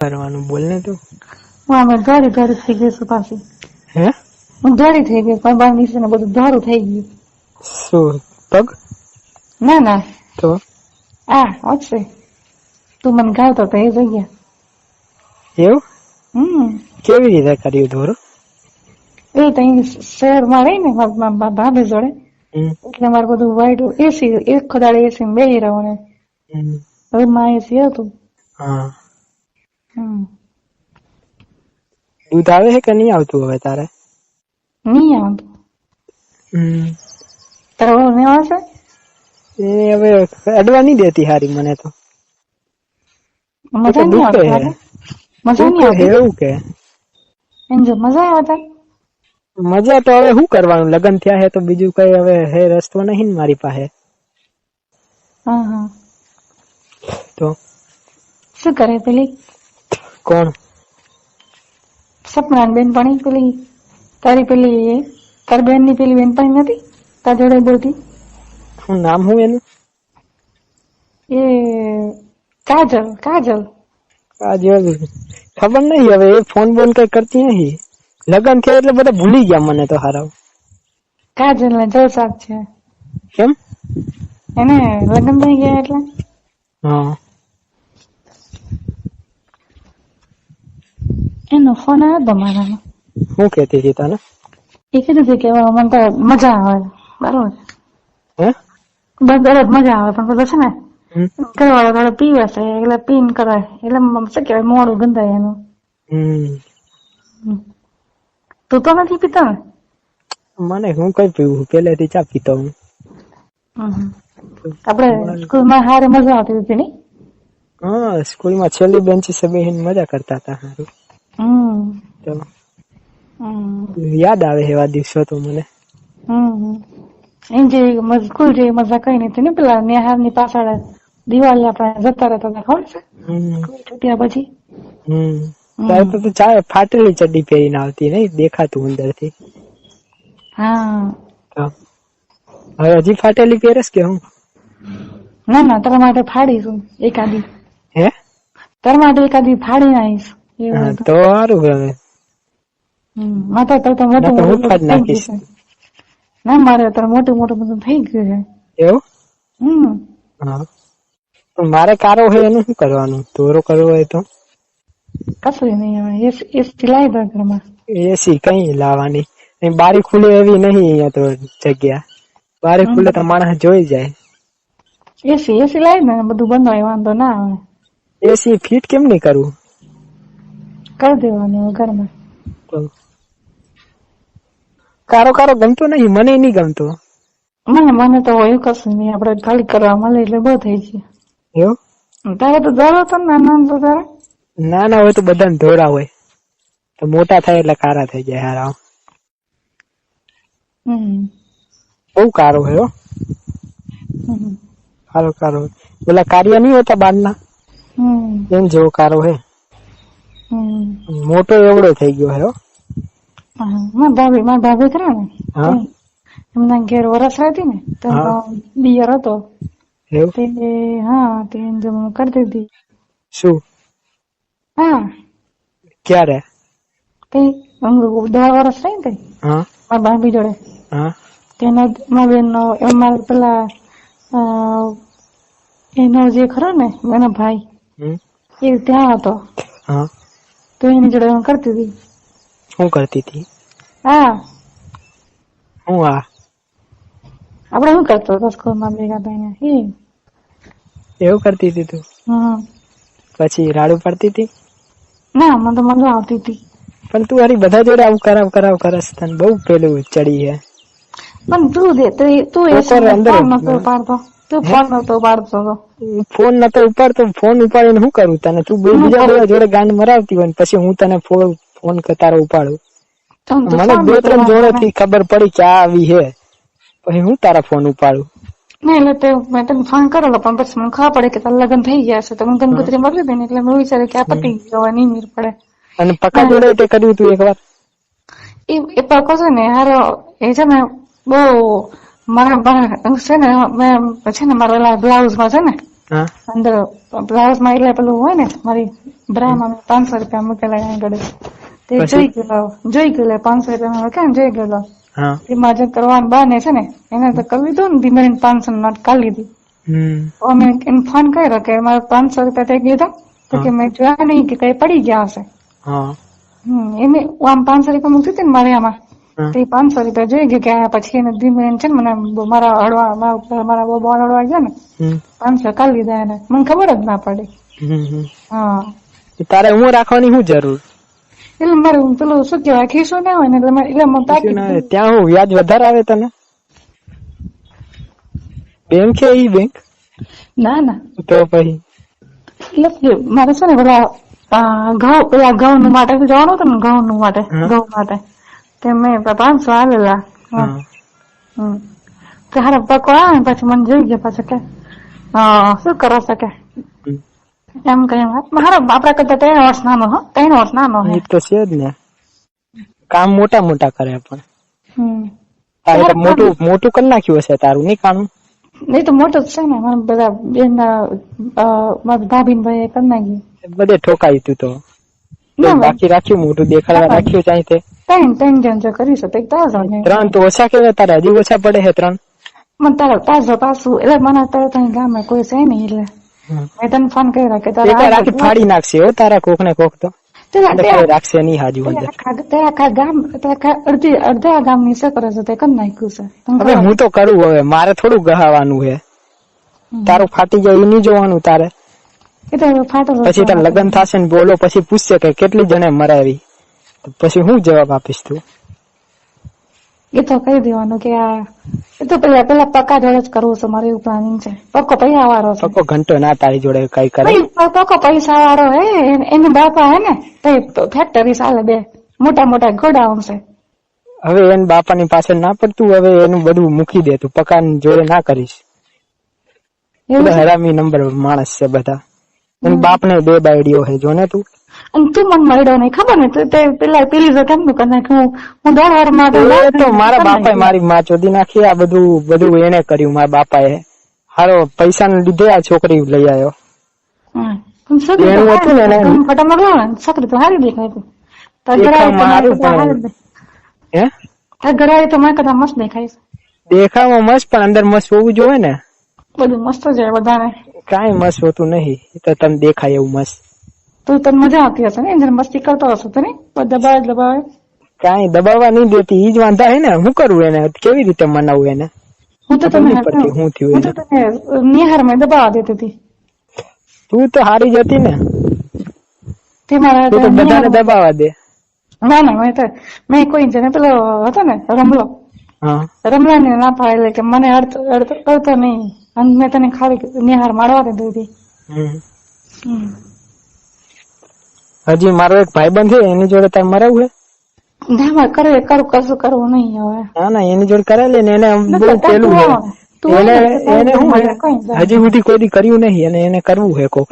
કરવાનું બોલ ને તું. હું અમે ધોરી થઈ ગઈ છું પાછી. હે હું ધોરી થઈ ગઈ, બાર નીચે ને બધું ધોરું થઈ ગયું. શું પગ? ના ના તો વચ્ચે તું મને ગાવતો તો એ જગ્યા. એવું કેવી રીતે કર્યું ધોરું? એ તો શહેરમાં રહી ને ભાભી જોડે, એટલે મારે બધું વાઈટ એસી એક ખદાડે એસી માં બેહી રહ્યો ને હવે માં એસી હતું. હા દૂધ આવે છે કે નહીં આવતું હવે તારે? નહીં આવતું. તારે નહીં આવશે? એ હવે અડવા નહીં દેતી હારી મને તો. મજા નહીં આવતી. મજા નહીં આવતી એવું કે એમ મજા આવતા. મજા તો હવે શું કરવાનું, લગ્ન થયા હે તો બીજું કઈ હવે હે રસ્તો નહીં ને મારી પાસે. તો શું કરે પેલી? કોણ? સપના બેન પણ પેલી તારી પેલી તારી બેન ની પેલી બેન પણ નથી તાર જોડે બોલતી? શું નામ હું એનું? એ કાજલ. કાજલ ખબર નહીં હવે, એ ફોન બોન કઈ કરતી નહીં. લગ્ન થયા એટલે બધા ભૂલી ગયા મને તો હારાવ. કાજલ ને જલસાક છે. કેમ? એને લગ્ન થઈ ગયા એટલે. હા એનો ફોન આવ્યો હતો મારામાં. શું કેતી હતી તને? એ કીધું હતું કે મને તો મજા આવે. બરોબર હે બસ મજા આવે, પણ બધું છે ને ઘરવાળા થોડો પીવે છે એટલે પીન કરે એટલે શું કેવાય મોડું ગંધાય એનું. તું તો નથી પીતો ને? મને હું કઈ પીવું, પેલેથી ચા પીતો હું. આપડે સ્કૂલમાં હારે મજા આવતી હતી નઈ? હા સ્કૂલમાં છેલ્લી બેન્ચીસે બેહીને મજા કરતા હતા. તો યાદ આવે એવા દિવસો તો મને. એમ જે સ્કૂલ જેવી મજા કઈ નથી ને. પેલા નેહાર ની પાછળ દિવાળી આપણે જતા રહેતા હતા, ખબર છે? છૂટ્યા પછી ત્યારે તો ચા ફાટેલી ચડ્ડી પહેરીને આવતી નહીં, દેખાતું અંદર થી. હવે હજી ફાટેલી પહેરસ કે હું? ના ના તારા માટે ફાડીશું એકાદી. હે તારા માટે એકાદી ફાડી નાખીશ. તો સારું. હવે માતા તો મોટું મોટું નાખીશ. ના મારે અત્યારે મોટું મોટું બધું થઈ ગયું છે. એવું? હા પણ મારે કારો હોય એનું શું કરવાનું? ધોરો કરવો હોય તો કશું નહીં. હવે એસી લાવી દો ઘરમાં. એસી કઈ લાવવાની? બારી ખુલે એવી નહીં અહીંયા તો જગ્યા. બારી ખુલે તો માણસ જોઈ જાય. એસી લાવી ને બધું બંધ હોય, વાંધો ના આવે. એસી ફિટ કેમ નહીં કરવું? કરી દેવાનું ઘરમાં. કારો ગમતો નહીં, મને નહીં ગમતો. મને તો એવું કશું નહીં, આપડે ખાલી કરવા મળે એટલે બહુ થઈ જાય. એવું? તારે તો ધોરો તો નાના તો તારે નાના હોય તો બધાને ધોરા હોય, તો મોટા થાય એટલે કારા થઈ જાય. હારા બહુ કારો હોય. કારો પેલા કાર્ય નહીં હોતા બારના, એમ જેવો કારો હે. મોટો એવડો થઈ ગયો હે. મારા ભાભી ખરા ને, એમના ઘેર વરસ રહેતી ને તો બિયર હતો તે કરતી હતી. શું? ક્યારે? 10 વર્ષ રહી ને મારા ભાભી જોડે. તેનો મારા બેન નો એમાં પેલા એનો જે ખરો ને એનો ભાઈ એ ત્યાં હતો, તો એની જોડે હું કરતી હતી. શું કરતી હતી? આપડે શું કરતો હતો સ્કૂલમાં ભેગા થઈને એવું કરતી હતી તું? પછી રાડું પડતી હતી? ના મને તો મજા આવતી હતી. પણ તું હારી બધા જોડે આવું કરાવ કરસ, તને બહુ પેલું ચડી હે. પણ તું ફોન નતો ઉપાડતો. ફોન ઉપાડીને શું કરું તને? તું બીજા બધા જોડે ગાંડ મરાવતી હોય પછી હું તને ફોન તારો ઉપાડું. મને 2-3 જોડે થી ખબર પડી કે આ આવી હે, પછી હું તારા ફોન ઉપાડું. નહીં એટલે મેં તને ફોન કરેલો, પણ પછી મને ખબર પડે કે તારા લગ્ન થઈ ગયા છે તો હું ગણપતિ મોકલી દે ને, એટલે મેં વિચાર્યું કે આ પતી ગયો નહીં મેર પડે. અને પક્કા જોડે તે કર્યું તું એક વાર? એ પક્કો છે ને હારો એ છે ને બહુ મારા છે ને મેં છે ને મારા બ્લાઉઝમાં છે ને હા અંદર બ્લાઉઝ માં એટલે પેલું હોય ને મારી બ્રામાં 500 રૂપિયા મૂકેલા આગળ તે જોઈ ગયેલો 500 રૂપિયા કેમ જોઈ ગયેલો હા એમાં જે કરવાનું બાને છે ને એને તો કરી લીધું ને ધીમે 500 નોટ કાઢી લીધી. અમે એને ફોન કર્યો કે મારે 500 રૂપિયા થઈ ગયા તો કે મેં જોયા નહીં કે કઈ પડી ગયા હશે. એને આમ 500 રૂપિયા મૂકી હતી ને મારે આમાં તે 500 રૂપિયા જોઈ ગયું કે આ પછી એને ધીમે છે ને મને મારા હળવા મારા બોલ હળવા ગયા ને 500 કાઢી લીધા એને મને ખબર જ ના પડી. હા તારે હું રાખવાની શું જરૂર એટલે મારે પેલું શું કેવાય ખીસું ના હોય ને એટલે ત્યાં હું વ્યાજ વધારે આવે તને બેંક છે ઈ બેંક ના ના તો પછી એટલે મારે છે ને પેલા ઘઉં નું માટે જવાનું હતું ને ઘઉં માટે તે મેં 500 આવેલા હારા પકો આવે ને પછી મને જોઈ ગયા પાછા કે શું કરો શકે એમ કઈ મારા આપડા કરતા 3 વર્ષ નાનો 3 વર્ષ નાનો એ તો છે જ ને કામ મોટા મોટા કરે પણ તારે મોટું મોટું કરી નાખ્યું હશે તારું નહીં કામ નહીં તો મોટું જ છે ને મારા બધા બેન મારા ભાભી ભાઈ કરી નાખ્યું બધે ઠોકાયું તું તો બાકી રાખ્યું મોટું દેખાડવા રાખ્યું ચાહી તે 3 જણ જો કરી શકે 3 તો ઓછા કેવાય તારે હજી ઓછા પડે છે 3 મને તારા તાજો પાછું એટલે મને અત્યારે ત્યાં ગામે કોઈ છે નહીં એટલે મેં તને ફોન કર્યો કે તારા રાખી ફાડી નાખશે હો તારા કોક ને કોક તો રાખશે નહીં હાજુ અડધા ગામ ની છે કરે છે તે કરી નાખ્યું છે. હવે હું તો કરું હવે મારે થોડું ગહાવાનું છે તારું ફાટી જાય એ નહીં જોવાનું તારે પછી તારે લગ્ન થશે ને બોલો પછી પૂછશે કે કેટલી જણે મરાવી પછી હું જવાબ આપીશ તું એ તો કહી દેવાનું કે એ તો પેલા પક્કા જોડે જ કરવું છે મારે એવું પ્લાનિંગ છે. પક્કો પૈસા વાળો છે પક્કો ઘંટો ના તારી જોડે કઈ કરે પક્કો પૈસા વાળો હે એને બાપા હે ને ફેક્ટરી ચાલે 2 મોટા મોટા ગોડાઉન છે. હવે એને બાપાની પાછળ ના પડતું હવે એનું બધું મૂકી દે તું પક્કા જોડે ના કરીશ હરામી નંબર માણસ છે બધા એન બાપ ને 2 બાયડીઓ હે જો ને તું અને તું મને મળ્યો નહીં ખબર ને તું પેલા પેલી જો કેમ કરી નાખ્યું હું 10 વાર માં તો મારા બાપાએ મારી માં ચોદી નાખી આ બધું એને કર્યું મારા બાપાએ હારો પૈસા ને લીધે આ છોકરી લઈ આવ્યો છોકરી તો હારી દેખાય ઘરે તો મેં કદાચ મસ્ત દેખાય દેખાવામાં મસ્ત પણ અંદર મસ્ત હોવું જોઈએ ને બધું મસ્ત જ બધાને કઈ મસ્ત હોતું નહીં તો તમે દેખાય એવું મસ્ત તું તને મજા આવતી હશે ને એને મસ્તી કરતો હશે તો ને દબાવે કઈ દબાવવા નહીં દેતી ઈ જ વાંધા હે ને હું કરું એને કેવી રીતે મનાવું એને હું તો તને હું થયું નિહાર માં દબાવવા દેતી હતી તું તો હારી જતી ને તે મારા બધાને દબાવવા દે ના મેં કોઈ જને પેલો હતો ને રમલા ને ના પાડે કે મને અર્થ કરતો નહીં અને મેં તને ખાલી નિહાર મારવા દીધી હતી. હજી મારો એક ભાઈબંધ છે એની જોડે તારે મરાવું હે ના કરું કશું કરવું નહીં હવે ના એની જોડે કરાવી લે ને એને બહુ પેલું એને હજી સુધી કોઈ દી કર્યું નહીં અને એને કરવું હે કોક